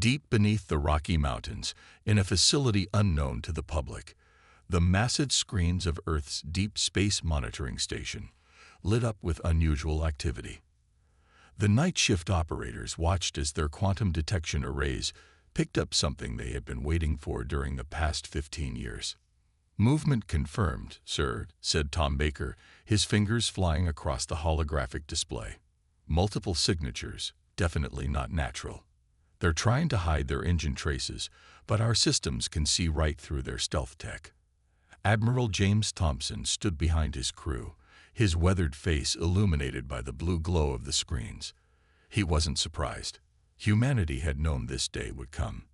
Deep beneath the Rocky Mountains, in a facility unknown to the public, the massive screens of Earth's Deep Space Monitoring Station lit up with unusual activity. The night shift operators watched as their quantum detection arrays picked up something they had been waiting for during the past 15 years. "Movement confirmed, sir," said Tom Baker, his fingers flying across the holographic display. "Multiple signatures, definitely not natural. They're trying to hide their engine traces, but our systems can see right through their stealth tech." Admiral James Thompson stood behind his crew, his weathered face illuminated by the blue glow of the screens. He wasn't surprised. Humanity had known this day would come.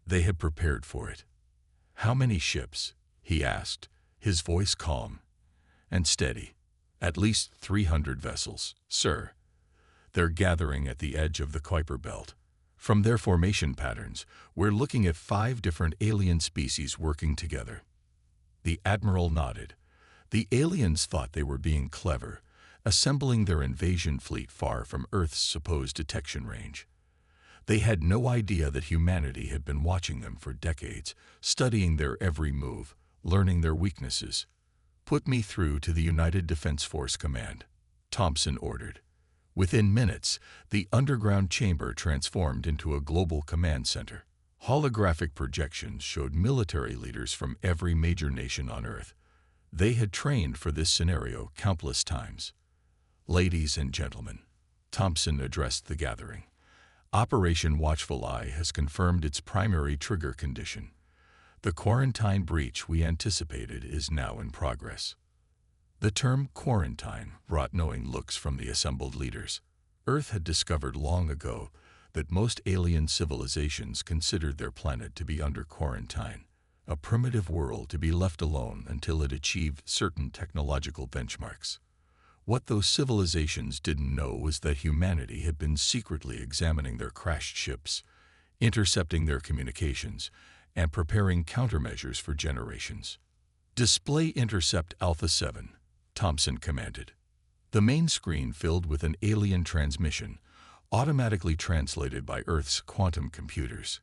They had prepared for it. "How many ships?" he asked, his voice calm and steady. "At least 300 vessels, sir. They're gathering at the edge of the Kuiper Belt. From their formation patterns, we're looking at 5 different alien species working together." The Admiral nodded. The aliens thought they were being clever, assembling their invasion fleet far from Earth's supposed detection range. They had no idea that humanity had been watching them for decades, studying their every move, learning their weaknesses. "Put me through to the United Defense Force Command," Thompson ordered. Within minutes, the underground chamber transformed into a global command center. Holographic projections showed military leaders from every major nation on Earth. They had trained for this scenario countless times. "Ladies and gentlemen," Thompson addressed the gathering, "Operation Watchful Eye has confirmed its primary trigger condition. The quarantine breach we anticipated is now in progress." The term quarantine brought knowing looks from the assembled leaders. Earth had discovered long ago that most alien civilizations considered their planet to be under quarantine, a primitive world to be left alone until it achieved certain technological benchmarks. What those civilizations didn't know was that humanity had been secretly examining their crashed ships, intercepting their communications, and preparing countermeasures for generations. "Display Intercept Alpha 7, Thompson commanded. The main screen filled with an alien transmission, automatically translated by Earth's quantum computers.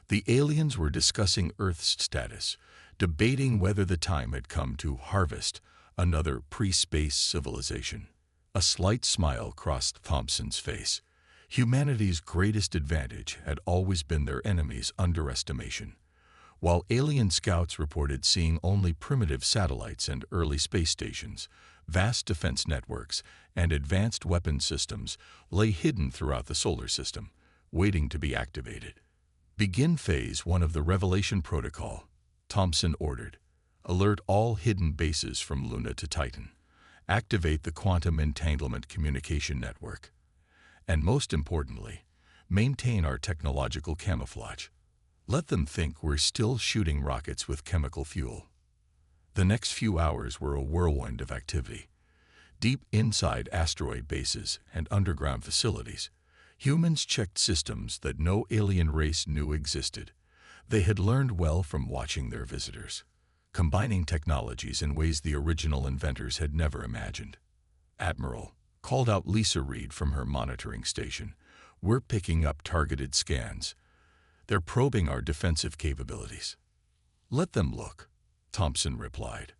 The aliens were discussing Earth's status, debating whether the time had come to harvest another pre-space civilization. A slight smile crossed Thompson's face. Humanity's greatest advantage had always been their enemies' underestimation. While alien scouts reported seeing only primitive satellites and early space stations, vast defense networks and advanced weapon systems lay hidden throughout the solar system, waiting to be activated. "Begin Phase 1 of the Revelation Protocol," Thompson ordered. "Alert all hidden bases from Luna to Titan. Activate the Quantum Entanglement Communication Network. And most importantly, maintain our technological camouflage. Let them think we're still shooting rockets with chemical fuel." The next few hours were a whirlwind of activity. Deep inside asteroid bases and underground facilities, humans checked systems that no alien race knew existed. They had learned well from watching their visitors, combining technologies in ways the original inventors had never imagined. "Admiral," called out Lisa Reed from her monitoring station, "we're picking up targeted scans. They're probing our defensive capabilities." "Let them look," Thompson replied.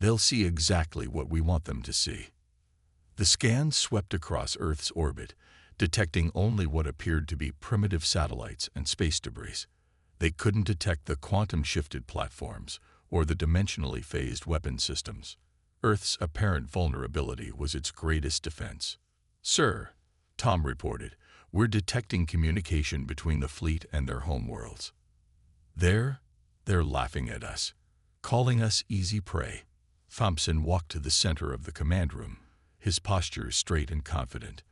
"They'll see exactly what we want them to see." The scans swept across Earth's orbit, detecting only what appeared to be primitive satellites and space debris. They couldn't detect the quantum-shifted platforms or the dimensionally phased weapon systems. Earth's apparent vulnerability was its greatest defense. "Sir," Tom reported, "we're detecting communication between the fleet and their homeworlds. They're laughing at us, calling us easy prey." Thompson walked to the center of the command room, his posture straight and confident.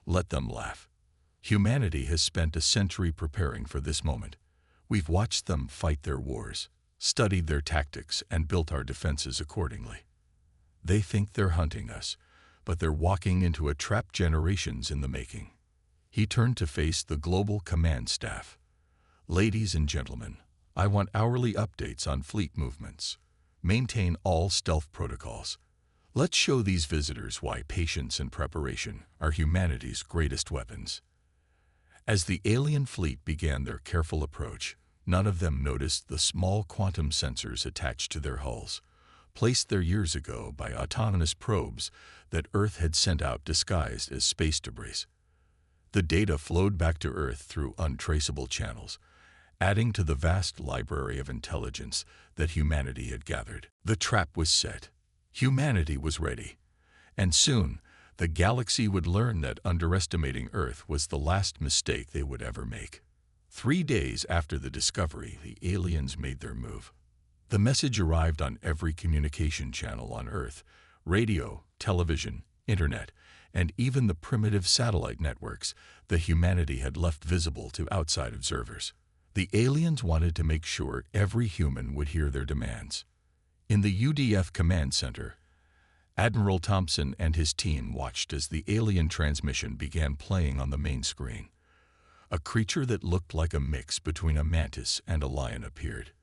"Let them laugh. Humanity has spent a century preparing for this moment. We've watched them fight their wars, studied their tactics, and built our defenses accordingly. They think they're hunting us, but they're walking into a trap generations in the making." He turned to face the global command staff. "Ladies and gentlemen, I want hourly updates on fleet movements. Maintain all stealth protocols. Let's show these visitors why patience and preparation are humanity's greatest weapons." As the alien fleet began their careful approach, none of them noticed the small quantum sensors attached to their hulls, placed there years ago by autonomous probes that Earth had sent out disguised as space debris. The data flowed back to Earth through untraceable channels, adding to the vast library of intelligence that humanity had gathered. The trap was set. Humanity was ready. And soon, the galaxy would learn that underestimating Earth was the last mistake they would ever make. 3 days after the discovery, the aliens made their move. The message arrived on every communication channel on Earth: radio, television, internet, and even the primitive satellite networks that humanity had left visible to outside observers. The aliens wanted to make sure every human would hear their demands. In the UDF command center, Admiral Thompson and his team watched as the alien transmission began playing on the main screen. A creature that looked like a mix between a mantis and a lion appeared,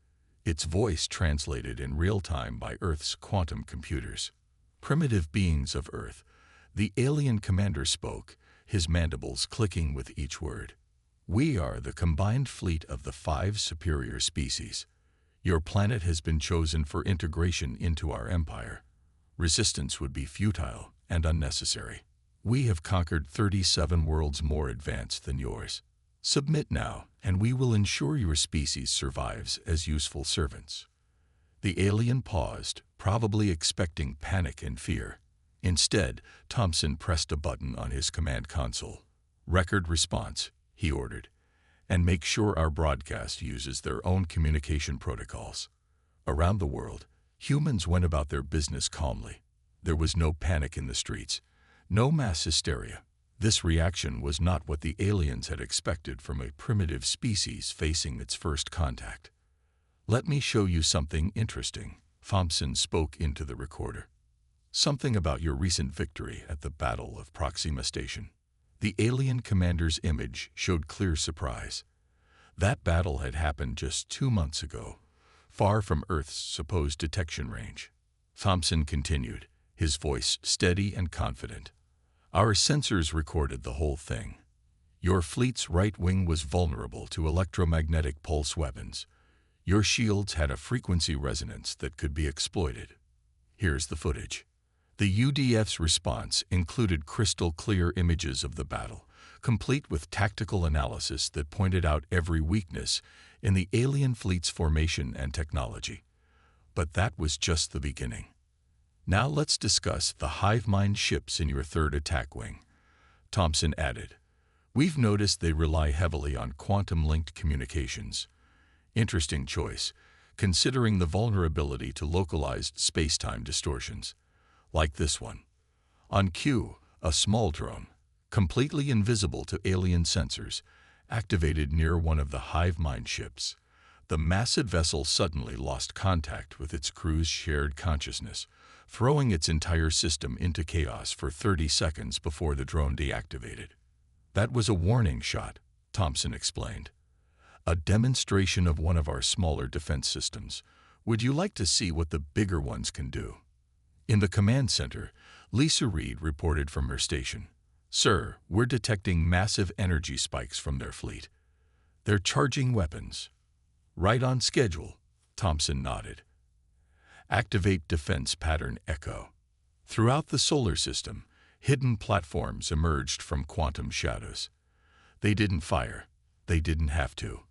its voice translated in real time by Earth's quantum computers. Primitive beings of Earth, the alien commander spoke, his mandibles clicking with each word. "We are the combined fleet of the 5 superior species. Your planet has been chosen for integration into our empire. Resistance would be futile and unnecessary. We have conquered 37 worlds more advanced than yours. Submit now, and we will ensure your species survives as useful servants." The alien paused, probably expecting panic and fear. Instead, Thompson pressed a button on his command console. "Record response," he ordered, "and make sure our broadcast uses their own communication protocols." Around the world, humans went about their business calmly. There was no panic in the streets, no mass hysteria. This reaction was not what the aliens had expected from a primitive species facing its first contact. "Let me show you something interesting," Thompson spoke into the recorder. "Something about your recent victory at the Battle of Proxima Station." The alien commander's image showed clear surprise. That battle had happened just 2 months ago, far from Earth's supposed detection range. Thompson continued, his voice steady and confident. "Our sensors recorded the whole thing. Your fleet's right wing was vulnerable to electromagnetic pulse weapons. Your shields had a frequency resonance that could be exploited. Here's the footage." The UDF's response included crystal clear images of the battle, complete with tactical analysis that pointed out every weakness in the alien fleet's formation and technology. But that was just the beginning. "Now let's discuss the hive mind ships in your third attack wing," Thompson added. "We've noticed they rely heavily on quantum-linked communications. Interesting choice, considering the vulnerability to localized space-time distortions. Like this one. On cue, a small drone, completely invisible to alien sensors, activated near one of the hive mind ships. The massive vessel suddenly lost contact with its crew's shared consciousness, throwing its entire system into chaos for 30 seconds before the drone deactivated. That was a warning shot," Thompson explained. "A demonstration of one of our smaller defense systems. Would you like to see what the bigger ones can do?" In the command center, Lisa Reed reported from her station. "Sir, we're detecting massive energy spikes from their fleet. They're charging weapons." "Right on schedule," Thompson nodded. "Activate defense pattern echo." Throughout the solar system, hidden platforms emerged from quantum shadows. They didn't fire. They didn't have to.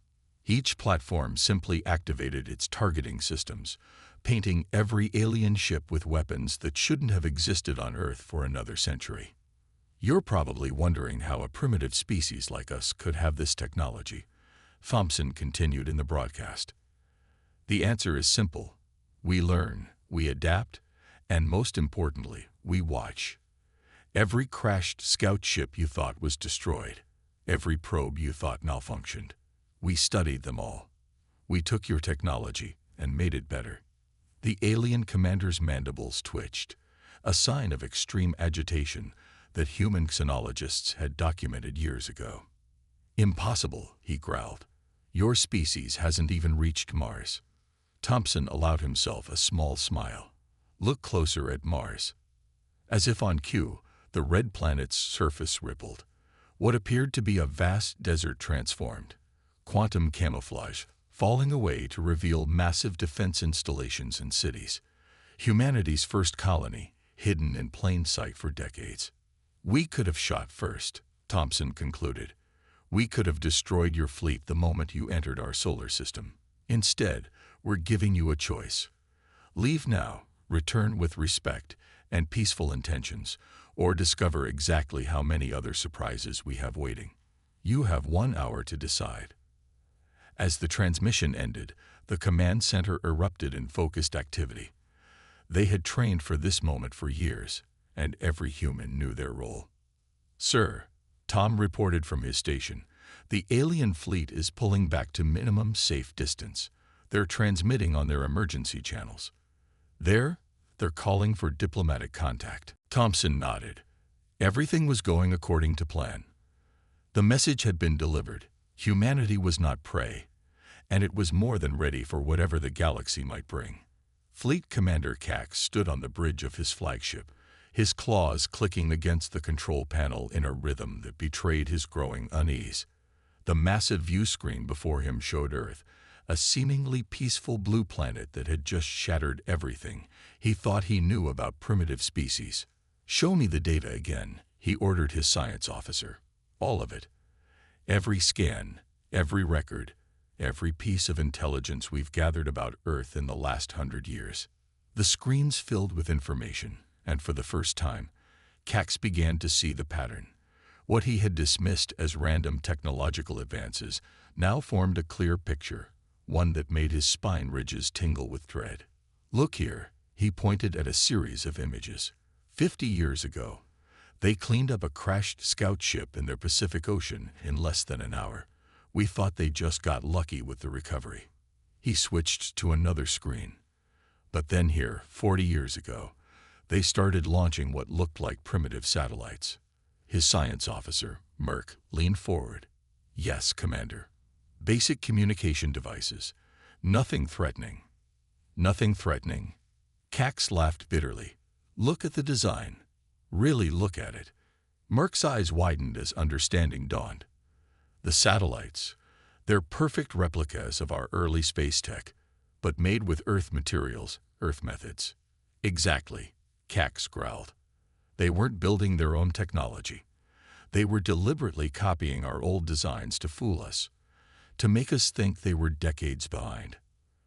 Each platform simply activated its targeting systems, painting every alien ship with weapons that shouldn't have existed on Earth for another century. "You're probably wondering how a primitive species like us could have this technology," Thompson continued in the broadcast. "The answer is simple. We learn, we adapt, and most importantly, we watch. Every crashed scout ship you thought was destroyed, every probe you thought malfunctioned, we studied them all. We took your technology and made it better." The alien commander's mandibles twitched, a sign of extreme agitation that human xenologists had documented years ago. "Impossible," he growled. "Your species hasn't even reached Mars." Thompson allowed himself a small smile. "Look closer at Mars." As if on cue, the red planet's surface rippled. What appeared to be a vast desert transformed. Quantum camouflage, falling away to reveal massive defense installations and cities. Humanity's first colony, hidden in plain sight for decades. We could have shot first, Thompson concluded. We could have destroyed your fleet the moment you entered our solar system. Instead, we're giving you a choice. Leave now, return with respect and peaceful intentions, or discover exactly how many other surprises we have waiting. You have 1 hour to decide. As the transmission ended, the command center erupted in focused activity. They had trained for this moment for years, and every human knew their role. Sir, Tom reported from his station, the alien fleet is pulling back to minimum safe distance. They're transmitting on their emergency channels. They're calling for diplomatic contact. Thompson nodded. Everything was going according to plan. The message had been delivered. Humanity was not prey, and it was more than ready for whatever the galaxy might bring. Fleet Commander Cax stood on the bridge of his flagship, his claws clicking against the control panel in a rhythm that betrayed his growing unease. The massive view screen before him showed Earth, a seemingly peaceful blue planet that had just shattered everything he thought he knew about primitive species. Show me the data again, he ordered his science officer. All of it. Every scan, every record, every piece of intelligence we've gathered about Earth in the last 100 years. The screens filled with information, and for the first time, Cax began to see the pattern. What he had dismissed as random technological advances now formed a clear picture, one that made his spine ridges tingle with dread. Look here, he pointed at a series of images. 50 years ago, they cleaned up a crashed scout ship in the Pacific Ocean in less than an hour. We thought they just got lucky with the recovery. He switched to another screen. But then here, 40 years ago, they started launching what looked like primitive satellites. His science officer, Merck, leaned forward. Yes, Commander. Basic communication devices. Nothing threatening. Nothing threatening. Cax laughed bitterly. Look at the design. Really look at it. Merck's eyes widened as understanding dawned. The satellites, they're perfect replicas of our early space tech, but made with Earth materials, Earth methods. Exactly, Cax growled. They weren't building their own technology. They were deliberately copying our old designs to fool us, to make us think they were decades behind.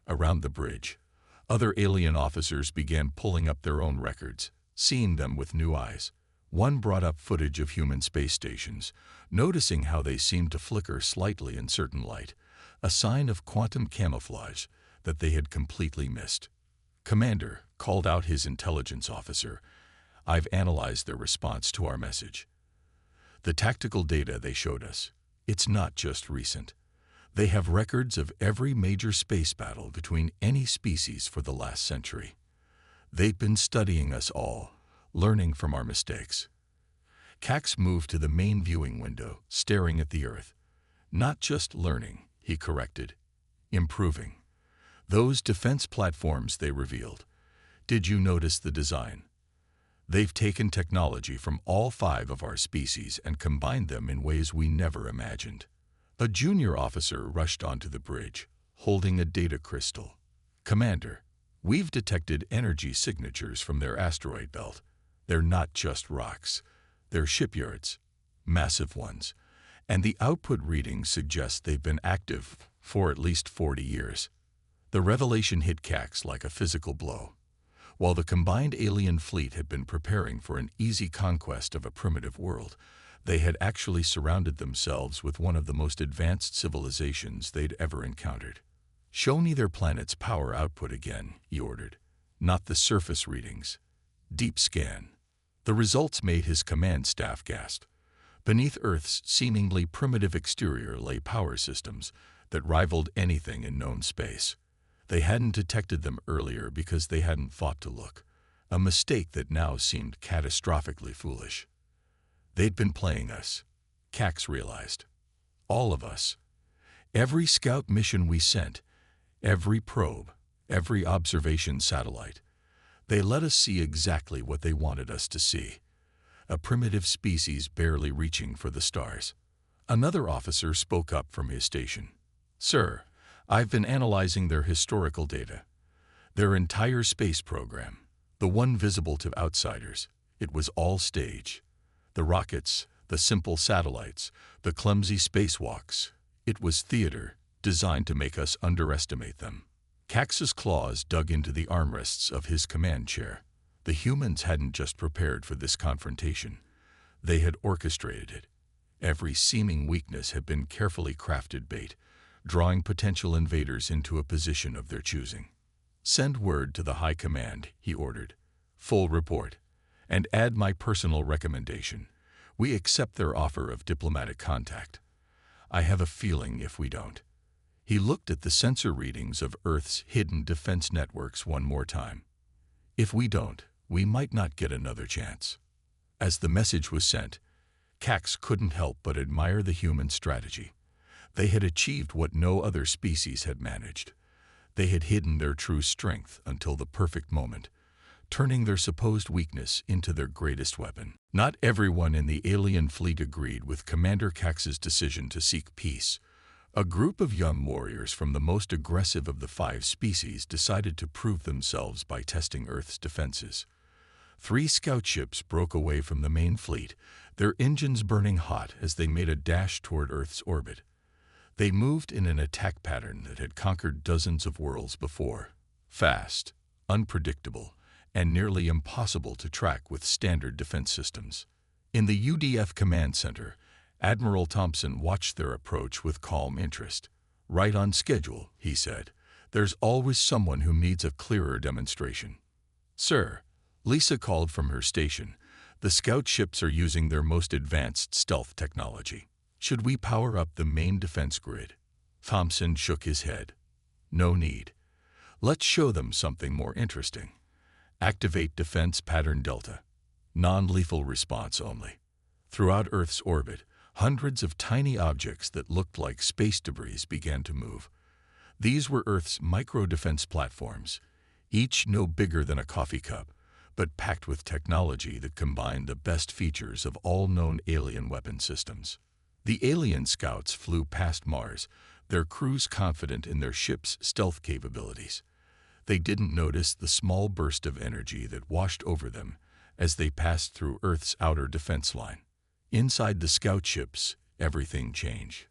Around the bridge, other alien officers began pulling up their own records, seeing them with new eyes. One brought up footage of human space stations, noticing how they seemed to flicker slightly in certain light, a sign of quantum camouflage that they had completely missed. Commander, called out his intelligence officer, I've analyzed their response to our message. The tactical data they showed us, it's not just recent. They have records of every major space battle between any species for the last century. They've been studying us all, learning from our mistakes. Cax moved to the main viewing window, staring at the Earth. Not just learning, he corrected. Improving. Those defense platforms they revealed. Did you notice the design? They've taken technology from all 5 of our species and combined them in ways we never imagined. A junior officer rushed onto the bridge, holding a data crystal. Commander, we've detected energy signatures from their asteroid belt. They're not just rocks. They're shipyards, massive ones, and the output readings suggest they've been active for at least 40 years. The revelation hit Cax like a physical blow. While the combined alien fleet had been preparing for an easy conquest of a primitive world, they had actually surrounded themselves with one of the most advanced civilizations they'd ever encountered. Show me their planet's power output again, he ordered. Not the surface readings. Deep scan. The results made his command staff gasp. Beneath Earth's seemingly primitive exterior lay power systems that rivaled anything in known space. They hadn't detected them earlier because they hadn't thought to look, a mistake that now seemed catastrophically foolish. They'd been playing us, Cax realized. All of us. Every scout mission we sent, every probe, every observation satellite. They let us see exactly what they wanted us to see. a primitive species barely reaching for the stars. Another officer spoke up from his station. "Sir, I've been analyzing their historical data. Their entire space program, the one visible to outsiders, it was all stage. The rockets, the simple satellites, the clumsy spacewalks, it was theater designed to make us underestimate them." Cax's claws dug into the armrests of his command chair. The humans hadn't just prepared for this confrontation. They had orchestrated it. Every seeming weakness had been carefully crafted bait, drawing potential invaders into a position of their choosing. "Send word to the High Command," he ordered. "Full report. And add my personal recommendation. We accept their offer of diplomatic contact. I have a feeling if we don't." He looked at the sensor readings of Earth's hidden defense networks one more time. "If we don't, we might not get another chance." As the message was sent, Cax couldn't help but admire the human strategy. They had achieved what no other species had managed. They had hidden their true strength until the perfect moment, turning their supposed weakness into their greatest weapon. Not everyone in the alien fleet agreed with Commander Cax's decision to seek peace. A group of young warriors from the most aggressive of the 5 species decided to prove themselves by testing Earth's defenses. 3 scout ships broke away from the main fleet, their engines burning hot as they made a dash toward Earth's orbit. They moved in an attack pattern that had conquered dozens of worlds before. Fast, unpredictable, and nearly impossible to track with standard defense systems. In the UDF Command Center, Admiral Thompson watched their approach with calm interest. "Right on schedule," he said. "There's always someone who needs a clearer demonstration." "Sir," Lisa called from her station, "the scout ships are using their most advanced stealth technology. Should we power up the main defense grid?" Thompson shook his head. "No need. Let's show them something more interesting. Activate Defense Pattern Delta. Non-lethal response only." Throughout Earth's orbit, hundreds of tiny objects that looked like space debris began to move. These were Earth's micro-defense platforms, each no bigger than a coffee cup, but packed with technology that combined the best features of all known alien weapon systems. The alien scouts flew past Mars, their crews confident in their ship's stealth capabilities. They didn't notice the small burst of energy that washed over them as they passed through Earth's outer defense line. Inside the scout ships, everything changed.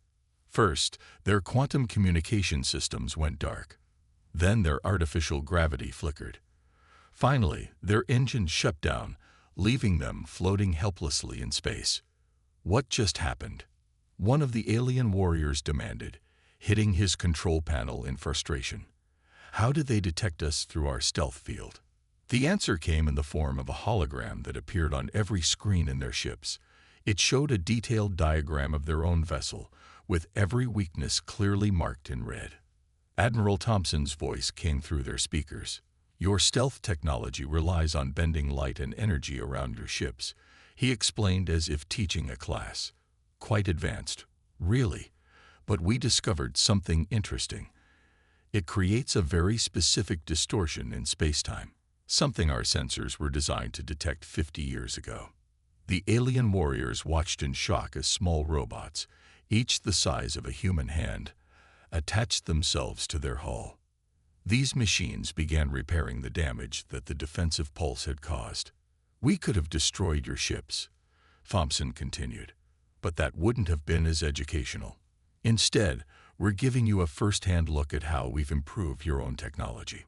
First, their quantum communication systems went dark. Then their artificial gravity flickered. Finally, their engines shut down, leaving them floating helplessly in space. "What just happened?" one of the alien warriors demanded, hitting his control panel in frustration. "How did they detect us through our stealth field?" The answer came in the form of a hologram that appeared on every screen in their ships. It showed a detailed diagram of their own vessel, with every weakness clearly marked in red. Admiral Thompson's voice came through their speakers. "Your stealth technology relies on bending light and energy around your ships," he explained as if teaching a class. "Quite advanced, really. But we discovered something interesting. It creates a very specific distortion in spacetime, something our sensors were designed to detect 50 years ago." The alien warriors watched in shock as small robots, each the size of a human hand, attached themselves to their hull. These machines began repairing the damage that the defensive pulse had caused. "We could have destroyed your ships," Thompson continued, "but that wouldn't have been as educational. Instead, we're giving you a first-hand look at how we've improved your own technology."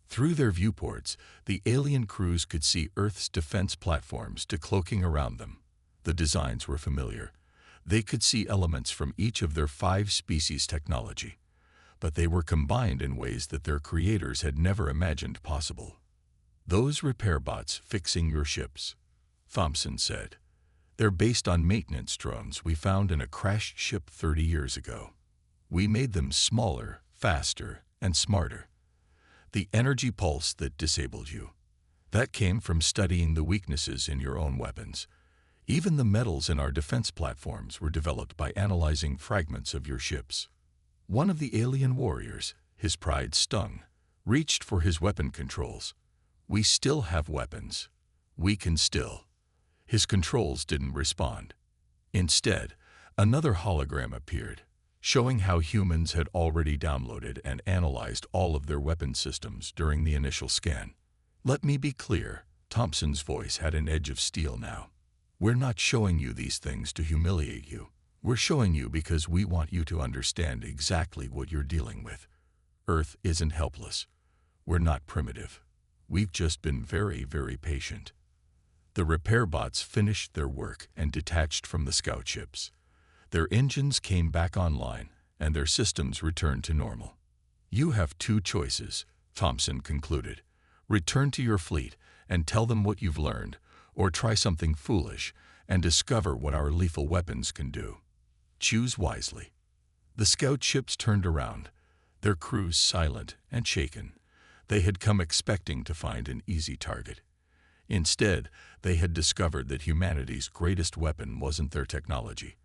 Through their viewports, the alien crews could see Earth's defense platforms decloaking around them. The designs were familiar. They could see elements from each of their 5 species' technology, but they were combined in ways that their creators had never imagined possible. "Those repair bots fixing your ships," Thompson said. "They're based on maintenance drones we found in a crashed ship 30 years ago. We made them smaller, faster, and smarter. The energy pulse that disabled you, that came from studying the weaknesses in your own weapons. Even the metals in our defense platforms were developed by analyzing fragments of your ships." One of the alien warriors, his pride stung, reached for his weapon controls. "We still have weapons. We can still." His controls didn't respond. Instead, another hologram appeared, showing how humans had already downloaded and analyzed all of their weapon systems during the initial scan. "Let me be clear," Thompson's voice had an edge of steel now. "We're not showing you these things to humiliate you. We're showing you because we want you to understand exactly what you're dealing with. Earth isn't helpless. We're not primitive. We've just been very, very patient." The repair bots finished their work and detached from the scout ships. Their engines came back online, and their systems returned to normal. "You have two choices," Thompson concluded. "Return to your fleet and tell them what you've learned, or try something foolish and discover what our lethal weapons can do. Choose wisely." The scout ships turned around, their crews silent and shaken. They had come expecting to find an easy target. Instead, they had discovered that humanity's greatest weapon wasn't their technology.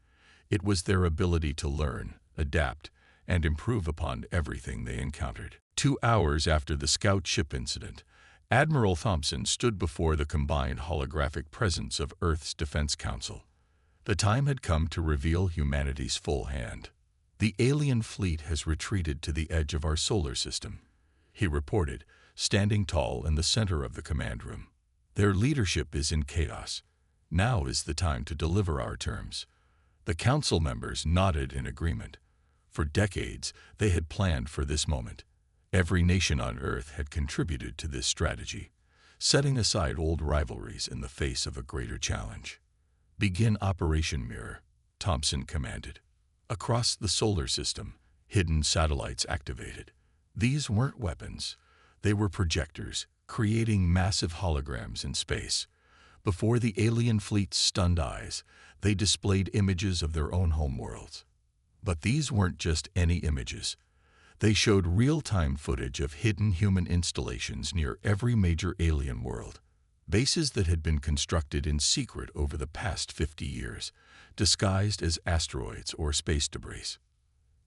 It was their ability to learn, adapt, and improve upon everything they encountered. 2 hours after the scout ship incident, Admiral Thompson stood before the combined holographic presence of Earth's Defense Council. The time had come to reveal humanity's full hand. "The alien fleet has retreated to the edge of our solar system," he reported, standing tall in the center of the command room. "Their leadership is in chaos. Now is the time to deliver our terms." The council members nodded in agreement. For decades, they had planned for this moment. Every nation on Earth had contributed to this strategy, setting aside old rivalries in the face of a greater challenge. "Begin Operation Mirror," Thompson commanded. Across the solar system, hidden satellites activated. These weren't weapons. They were projectors, creating massive holograms in space. Before the alien fleet's stunned eyes, they displayed images of their own homeworlds. But these weren't just any images. They showed real-time footage of hidden human installations near every major alien world. Bases that had been constructed in secret over the past 50 years, disguised as asteroids or space debris.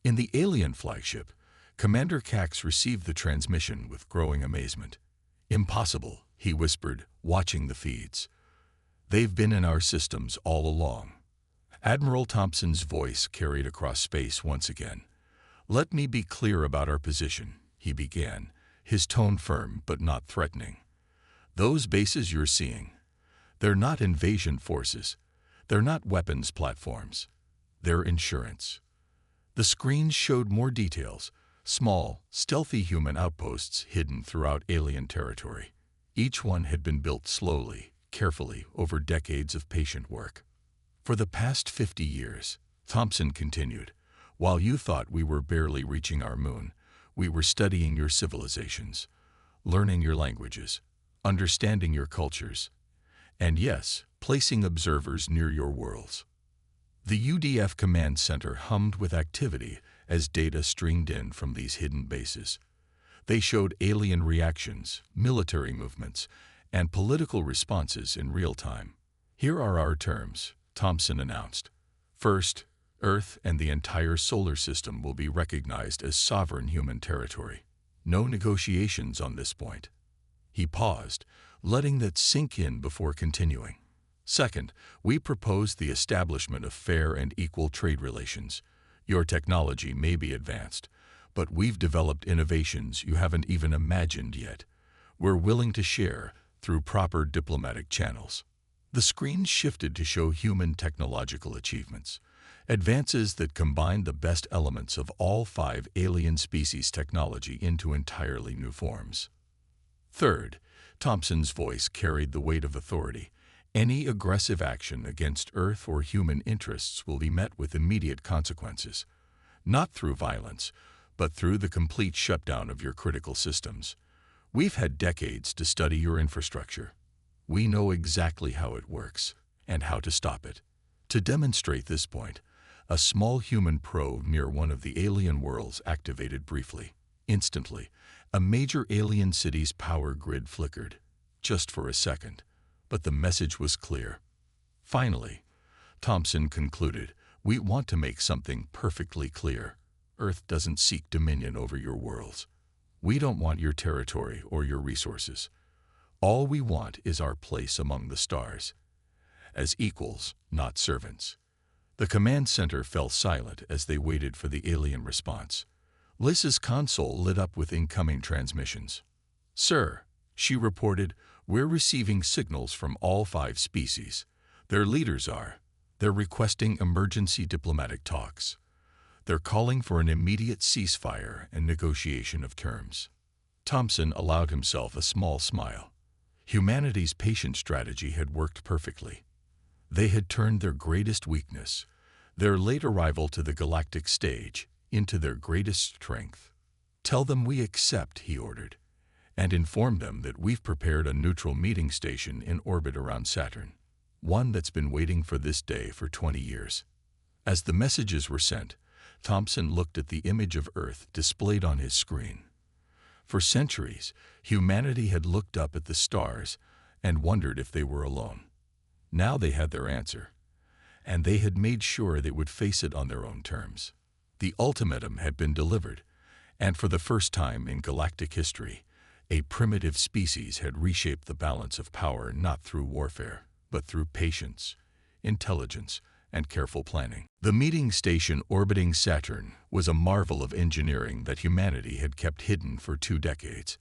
In the alien flagship, Commander Cax received the transmission with growing amazement. "Impossible," he whispered, watching the feeds. "They've been in our systems all along." Admiral Thompson's voice carried across space once again. "Let me be clear about our position," he began, his tone firm but not threatening. "Those bases you're seeing, they're not invasion forces. They're not weapons platforms. They're insurance." The screens showed more details, small, stealthy human outposts hidden throughout alien territory. Each one had been built slowly, carefully, over decades of patient work. "For the past 50 years, Thompson continued, "while you thought we were barely reaching our moon, we were studying your civilizations, learning your languages, understanding your cultures, and yes, placing observers near your worlds." The UDF command center hummed with activity as data streamed in from these hidden bases. They showed alien reactions, military movements, and political responses in real time. "Here are our terms," Thompson announced. "First, Earth and the entire solar system will be recognized as sovereign human territory. No negotiations on this point." He paused, letting that sink in before continuing. "Second, we propose the establishment of fair and equal trade relations. Your technology may be advanced, but we've developed innovations you haven't even imagined yet. We're willing to share through proper diplomatic channels." The screen shifted to show human technological achievements, advances that combined the best elements of all 5 alien species' technology into entirely new forms. "Third," Thompson's voice carried the weight of authority, "any aggressive action against Earth or human interests will be met with immediate consequences, not through violence, but through the complete shutdown of your critical systems. We've had decades to study your infrastructure. We know exactly how it works and how to stop it." To demonstrate this point, a small human probe near one of the alien worlds activated briefly. Instantly, a major alien city's power grid flickered, just for a second, but the message was clear. "Finally," Thompson concluded, "we want to make something perfectly clear. Earth doesn't seek dominion over your worlds. We don't want your territory or your resources. All we want is our place among the stars." as equals, not servants. The command center fell silent as they waited for the alien response. Lys's console lit up with incoming transmissions. "Sir," she reported, "we're receiving signals from all 5 species. Their leaders are. They're requesting emergency diplomatic talks. They're calling for an immediate ceasefire and negotiation of terms." Thompson allowed himself a small smile. Humanity's patient strategy had worked perfectly. They had turned their greatest weakness, their late arrival to the galactic stage, into their greatest strength. "Tell them we accept," he ordered, "and inform them that we've prepared a neutral meeting station in orbit around Saturn, one that's been waiting for this day for 20 years. As the messages were sent, Thompson looked at the image of Earth displayed on his screen. For centuries, humanity had looked up at the stars and wondered if they were alone. Now they had their answer, and they had made sure they would face it on their own terms. The ultimatum had been delivered, and for the first time in galactic history, a primitive species had reshaped the balance of power not through warfare, but through patience, intelligence, and careful planning. The meeting station orbiting Saturn was a marvel of engineering that humanity had kept hidden for 2 decades.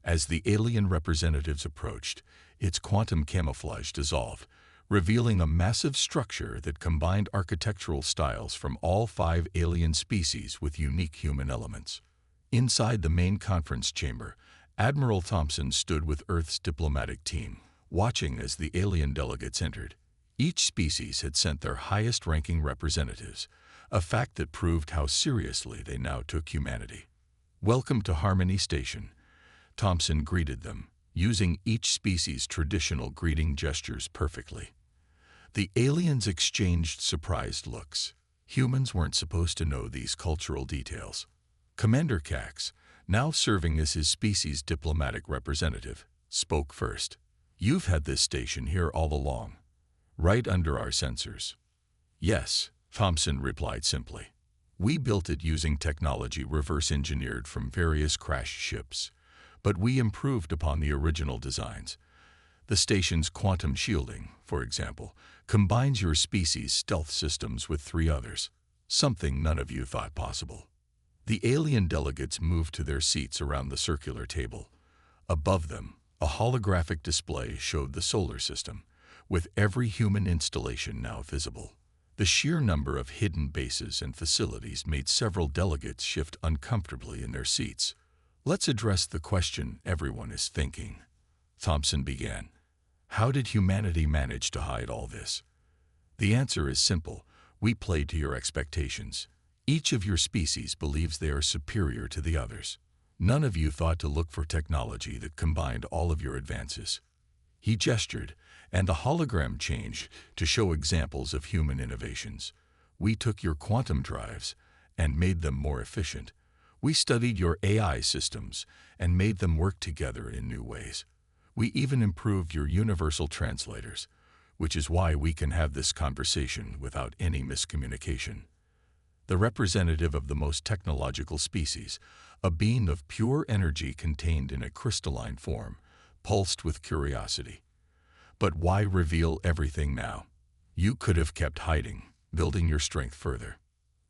As the alien representatives approached, its quantum camouflage dissolved, revealing a massive structure that combined architectural styles from all 5 alien species with unique human elements. Inside the main conference chamber, Admiral Thompson stood with Earth's diplomatic team, watching as the alien delegates entered. Each species had sent their highest-ranking representatives, a fact that proved how seriously they now took humanity. "Welcome to Harmony Station," Thompson greeted them, using each species' traditional greeting gestures perfectly. The aliens exchanged surprised looks. Humans weren't supposed to know these cultural details. Commander Cax, now serving as his species' diplomatic representative, spoke first. "You've had this station here all along, right under our sensors." "Yes," Thompson replied simply. "We built it using technology reverse-engineered from various crashed ships, but we improved upon the original designs. The station's quantum shielding, for example, combines your species' stealth systems with 3 others, something none of you thought possible." The alien delegates moved to their seats around the circular table. Above them, a holographic display showed the solar system, with every human installation now visible. The sheer number of hidden bases and facilities made several delegates shift uncomfortably in their seats. "Let's address the question everyone is thinking," Thompson began. "How did humanity manage to hide all this?" "The answer is simple. We played to your expectations. Each of your species believes they are superior to the others. None of you thought to look for technology that combined all of your advances." He gestured, and the hologram changed to show examples of human innovations. "We took your quantum drives and made them more efficient. We studied your AI systems and made them work together in new ways. We even improved your universal translators, which is why we can have this conversation without any miscommunication." The representative of the most technological species, a being of pure energy contained in a crystalline form, pulsed with curiosity. "But why reveal everything now? You could have kept hiding, building your strength further."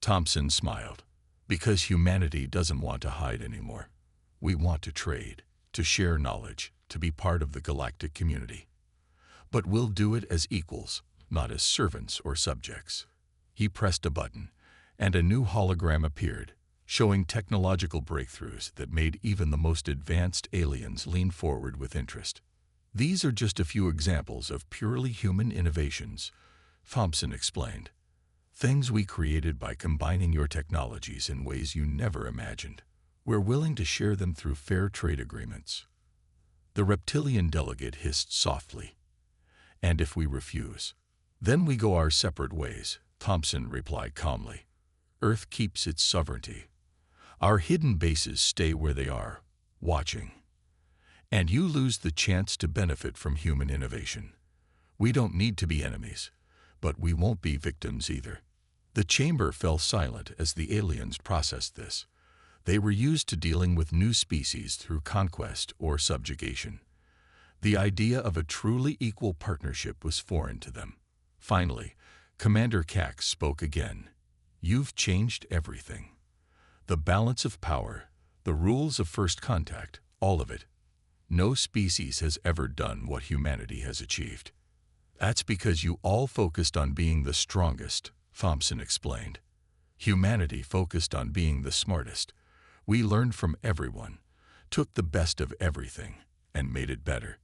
Thompson smiled. "Because humanity doesn't want to hide anymore. We want to trade, to share knowledge, to be part of the galactic community. But we'll do it as equals, not as servants or subjects." He pressed a button, and a new hologram appeared, showing technological breakthroughs that made even the most advanced aliens lean forward with interest. "These are just a few examples of purely human innovations," Thompson explained. "Things we created by combining your technologies in ways you never imagined. We're willing to share them through fair trade agreements." The reptilian delegate hissed softly. "And if we refuse?" "Then we go our separate ways," Thompson replied calmly. "Earth keeps its sovereignty. Our hidden bases stay where they are, watching. And you lose the chance to benefit from human innovation. We don't need to be enemies, but we won't be victims either." The chamber fell silent as the aliens processed this. They were used to dealing with new species through conquest or subjugation. The idea of a truly equal partnership was foreign to them. Finally, Commander Cax spoke again. "You've changed everything. The balance of power, the rules of first contact, all of it. No species has ever done what humanity has achieved. That's because you all focused on being the strongest," Thompson explained. "Humanity focused on being the smartest. We learned from everyone, took the best of everything, and made it better.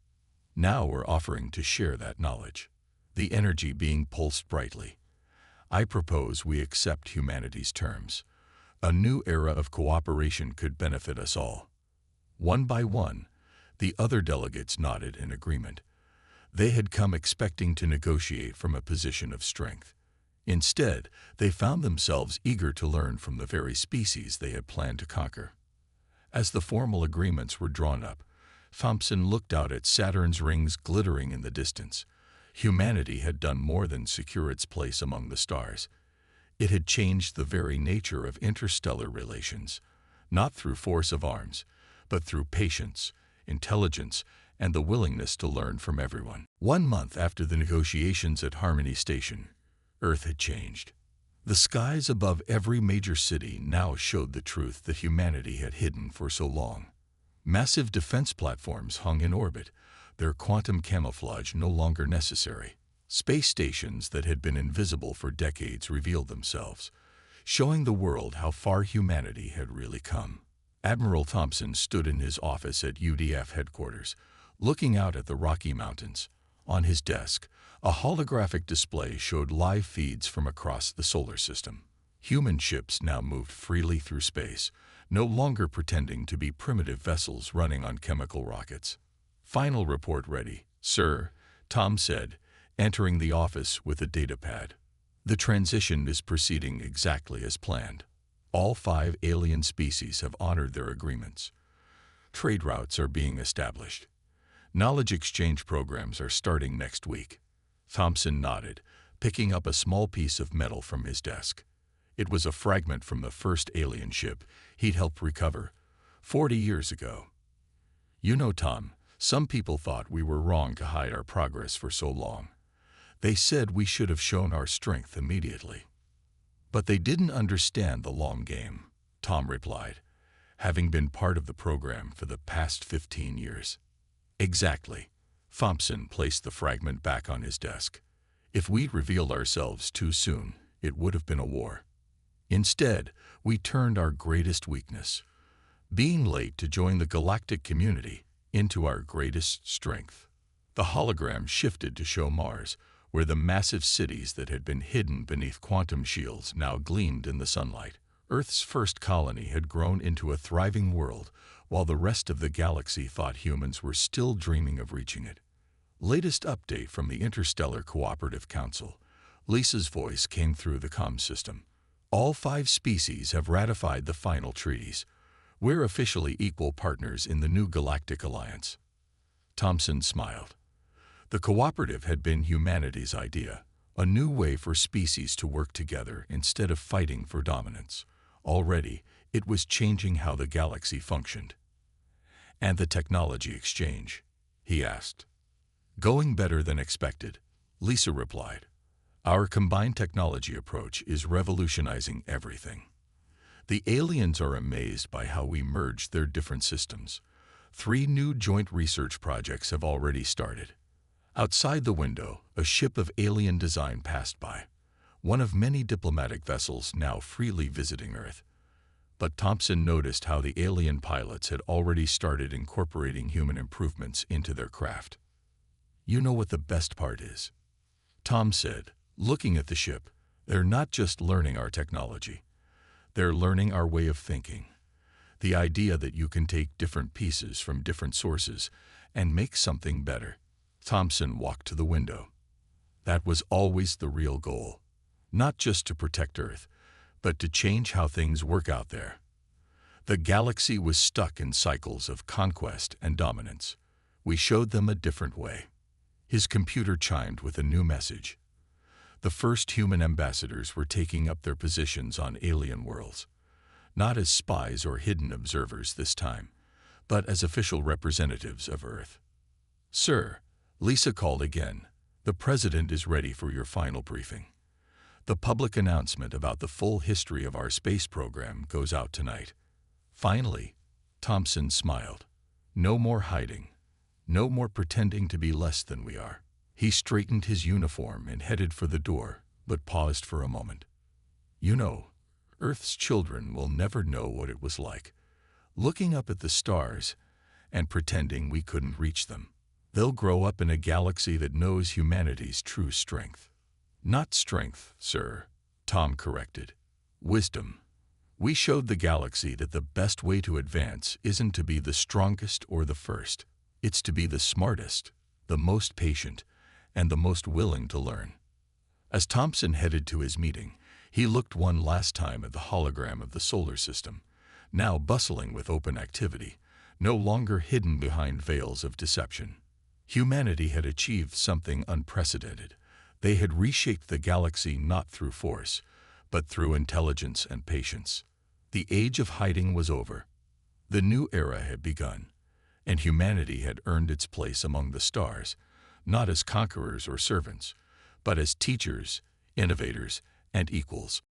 Now we're offering to share that knowledge." The energy being pulsed brightly. "I propose we accept humanity's terms. A new era of cooperation could benefit us all." One by one, the other delegates nodded in agreement. They had come expecting to negotiate from a position of strength. Instead, they found themselves eager to learn from the very species they had planned to conquer. As the formal agreements were drawn up, Thompson looked out at Saturn's rings glittering in the distance. Humanity had done more than secure its place among the stars. It had changed the very nature of interstellar relations, not through force of arms, but through patience, intelligence, and the willingness to learn from everyone. 1 month after the negotiations at Harmony Station, Earth had changed. The skies above every major city now showed the truth that humanity had hidden for so long. Massive defense platforms hung in orbit, their quantum camouflage no longer necessary. Space stations that had been invisible for decades revealed themselves, showing the world how far humanity had really come. Admiral Thompson stood in his office at UDF headquarters, looking out at the Rocky Mountains. On his desk, a holographic display showed live feeds from across the solar system. Human ships now moved freely through space, no longer pretending to be primitive vessels running on chemical rockets. "Final report ready, sir," Tom said, entering the office with a datapad. "The transition is proceeding exactly as planned. All 5 alien species have honored their agreements. Trade routes are being established. Knowledge exchange programs are starting next week." Thompson nodded, picking up a small piece of metal from his desk. It was a fragment from the first alien ship he'd helped recover 40 years ago. "You know, Tom, some people thought we were wrong to hide our progress for so long. They said we should have shown our strength immediately. But they didn't understand the long game," Tom replied, having been part of the program for the past 15 years. "Exactly." Thompson placed the fragment back on his desk. "If we'd revealed ourselves too soon, it would have been a war. Instead, we turned our greatest weakness, being late to join the galactic community, into our greatest strength." The hologram shifted to show Mars, where the massive cities that had been hidden beneath quantum shields now gleamed in the sunlight. Earth's first colony had grown into a thriving world, while the rest of the galaxy thought humans were still dreaming of reaching it. Latest update from the Interstellar Cooperative Council. Lisa's voice came through the comm system. "All 5 species have ratified the final treaties. We're officially equal partners in the new Galactic Alliance." Thompson smiled. The cooperative had been humanity's idea, a new way for species to work together instead of fighting for dominance. Already, it was changing how the galaxy functioned. "And the technology exchange?" he asked. "Going better than expected," Lisa replied. "Our combined technology approach is revolutionizing everything. The aliens are amazed by how we merged their different systems. 3 new joint research projects have already started." Outside the window, a ship of alien design passed by, one of many diplomatic vessels now freely visiting Earth. But Thompson noticed how the alien pilots had already started incorporating human improvements into their craft. "You know what the best part is?" Tom said, looking at the ship. "They're not just learning our technology. They're learning our way of thinking. The idea that you can take different pieces from different sources and make something better." Thompson walked to the window. That was always the real goal. Not just to protect Earth, but to change how things work out there. The galaxy was stuck in cycles of conquest and dominance. We showed them a different way. His computer chimed with a new message. The first human ambassadors were taking up their positions on alien worlds, not as spies or hidden observers this time, but as official representatives of Earth. "Sir," Lisa called again. The President is ready for your final briefing. The public announcement about the full history of our space program goes out tonight. Finally, Thompson smiled. No more hiding. No more pretending to be less than we are. He straightened his uniform and headed for the door, but paused for a moment. You know, Earth's children will never know what it was like, looking up at the stars and pretending we couldn't reach them. They'll grow up in a galaxy that knows humanity's true strength. Not strength, sir, Tom corrected. Wisdom. We showed the galaxy that the best way to advance isn't to be the strongest or the first. It's to be the smartest, the most patient, and the most willing to learn. As Thompson headed to his meeting, he looked one last time at the hologram of the solar system, now bustling with open activity, no longer hidden behind veils of deception. Humanity had achieved something unprecedented. They had reshaped the galaxy not through force, but through intelligence and patience. The age of hiding was over. The new era had begun, and humanity had earned its place among the stars, not as conquerors or servants, but as teachers, innovators, and equals.